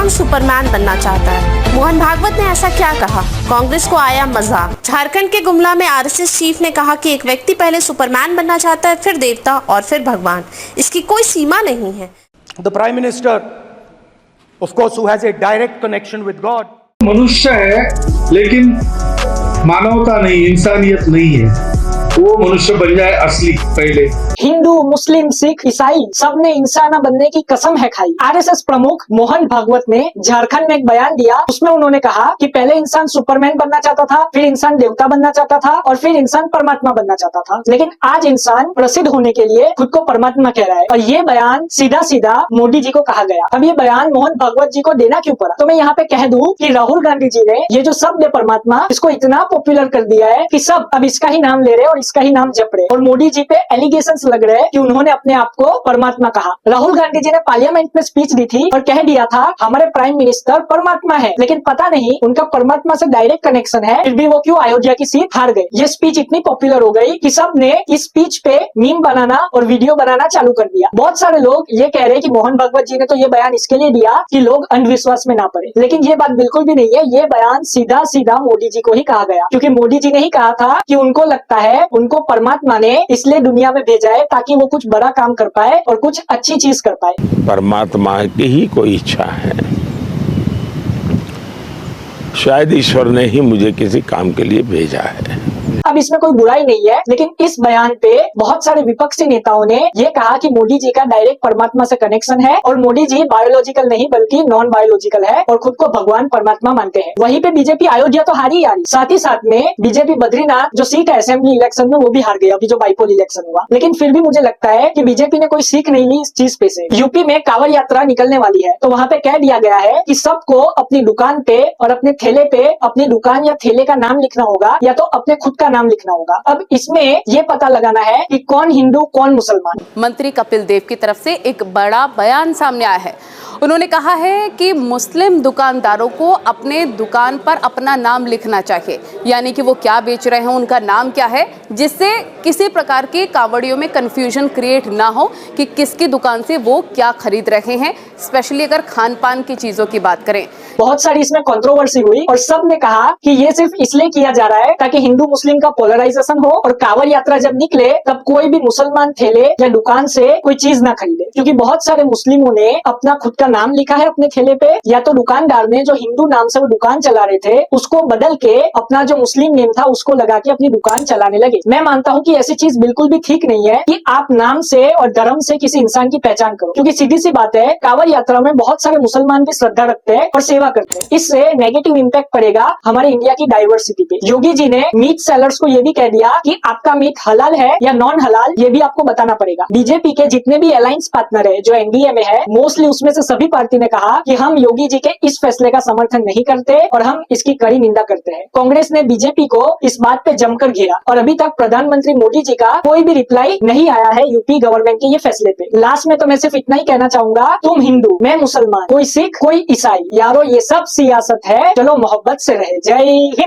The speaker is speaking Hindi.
इंसान सुपरमैन बनना चाहता है। मोहन भागवत ने ऐसा क्या कहा? कांग्रेस को आया मजाक। झारखंड के गुमला में आरएसएस चीफ ने कहा कि एक व्यक्ति पहले सुपरमैन बनना चाहता है, फिर देवता और फिर भगवान। इसकी कोई सीमा नहीं है। The Prime Minister, of course, who has a direct connection with God. मनुष्य है लेकिन मानवता नहीं, इंसानियत नहीं है। वो मनुष्य बन जाए असली पहले। हिंदू, मुस्लिम, सिख, ईसाई सबने इंसान बनने की कसम है खाई। आरएसएस प्रमुख मोहन भागवत ने झारखंड में एक बयान दिया। उसमें उन्होंने कहा कि पहले इंसान सुपरमैन बनना चाहता था, फिर इंसान देवता बनना चाहता था और फिर इंसान परमात्मा बनना चाहता था, लेकिन आज इंसान प्रसिद्ध होने के लिए खुद को परमात्मा कह रहा है। और ये बयान सीधा सीधा मोदी जी को कहा गया। अब ये बयान मोहन भागवत जी को देना क्यों पड़ा? तो मैं यहाँ पे कह दूं कि राहुल गांधी जी ने ये जो शब्द है परमात्मा, इसको इतना पॉपुलर कर दिया है कि सब अब इसका ही नाम ले रहे और इसका ही नाम जप रहे। और मोदी जी पे एलिगेशंस लग रहे हैं कि उन्होंने अपने आप को परमात्मा कहा। राहुल गांधी जी ने पार्लियामेंट में स्पीच दी थी और कह दिया था हमारे प्राइम मिनिस्टर परमात्मा है, लेकिन पता नहीं उनका परमात्मा से डायरेक्ट कनेक्शन है, फिर भी वो क्यों अयोध्या की सीट हार गए। ये स्पीच इतनी पॉपुलर हो गई कि सब ने इस स्पीच पे मीम बनाना और वीडियो बनाना चालू कर दिया। बहुत सारे लोग ये कह रहे हैं कि मोहन भागवत जी ने तो ये बयान इसके लिए दिया कि लोग अंधविश्वास में ना पड़े, लेकिन ये बात बिल्कुल भी नहीं है। ये बयान सीधा सीधा मोदी जी को ही कहा गया, क्योंकि मोदी जी ने ही कहा था कि उनको लगता है उनको परमात्मा ने इसलिए दुनिया में भेजा है ताकि वो कुछ बड़ा काम कर पाए और कुछ अच्छी चीज कर पाए। परमात्मा की ही कोई इच्छा है, शायद ईश्वर ने ही मुझे किसी काम के लिए भेजा है। अब इसमें कोई बुराई नहीं है, लेकिन इस बयान पे बहुत सारे विपक्षी नेताओं ने ये कहा कि मोदी जी का डायरेक्ट परमात्मा से कनेक्शन है और मोदी जी बायोलॉजिकल नहीं बल्कि नॉन बायोलॉजिकल है और खुद को भगवान परमात्मा मानते हैं। वहीं पे बीजेपी अयोध्या तो हारी आ रही, साथ ही साथ में बीजेपी बद्रीनाथ जो सीट है असेंबली इलेक्शन में वो भी हार गई, अभी जो बाइपोल इलेक्शन हुआ। लेकिन फिर भी मुझे लगता है कि बीजेपी ने कोई सीख नहीं ली इस चीज पे से। यूपी में कांवड़ यात्रा निकलने वाली है, तो वहाँ पे कह दिया गया है कि सबको अपनी दुकान पे और अपने ठेले पे अपनी दुकान या ठेले का नाम लिखना होगा या तो अपने खुद का नाम लिखना होगा। अब इसमें ये पता लगाना है कि कौन हिंदू कौन मुसलमान। मंत्री कपिल देव की तरफ से एक बड़ा बयान सामने आया है। उन्होंने कहा है कि मुस्लिम दुकानदारों को अपने दुकान पर अपना नाम लिखना चाहिए, यानी कि वो क्या बेच रहे हैं, उनका नाम क्या है, जिससे किसी प्रकार के कांवड़ियों में कंफ्यूजन क्रिएट ना हो कि किसकी दुकान से वो क्या खरीद रहे हैं, स्पेशली अगर खान पान की चीजों की बात करें। बहुत सारी इसमें कंट्रोवर्सी हुई और सब ने कहा कि ये सिर्फ इसलिए किया जा रहा है ताकि हिंदू मुस्लिम का पोलराइजेशन हो और कांवड़ यात्रा जब निकले तब कोई भी मुसलमान ठेले या दुकान से कोई चीज ना खरीदे, क्योंकि बहुत सारे मुस्लिमों ने अपना खुद का नाम लिखा है अपने ठेले पे, या तो दुकानदार ने जो हिंदू नाम से वो दुकान चला रहे थे उसको बदल के अपना जो मुस्लिम नेम था उसको लगा के अपनी दुकान चलाने लगे। मैं मानता हूँ कि ऐसी चीज बिल्कुल भी ठीक नहीं है कि आप नाम से और धर्म से किसी इंसान की पहचान करो, क्योंकि सीधी सी बात है कांवड़ यात्रा में बहुत सारे मुसलमान भी श्रद्धा रखते हैं और सेवा करते हैं। इससे नेगेटिव इम्पैक्ट पड़ेगा हमारे इंडिया की डाइवर्सिटी पे। योगी जी ने मीट सेलर्स को ये भी कह दिया कि आपका मीट हलाल है या नॉन हलाल ये भी आपको बताना पड़ेगा। बीजेपी के जितने भी अलायंस पार्टनर है जो एनडीए में है, मोस्टली उसमें से सभी पार्टी ने कहा कि हम योगी जी के इस फैसले का समर्थन नहीं करते और हम इसकी कड़ी निंदा करते हैं। कांग्रेस ने बीजेपी को इस बात पे जमकर घेरा और अभी तक प्रधानमंत्री मोदी जी का कोई भी रिप्लाई नहीं आया है यूपी गवर्नमेंट के ये फैसले पे। लास्ट में तो मैं सिर्फ इतना ही कहना चाहूंगा, तुम हिंदू मैं मुसलमान, कोई सिख कोई ईसाई, यारो ये सब सियासत है, चलो मोहब्बत से रहे। जय हिंद।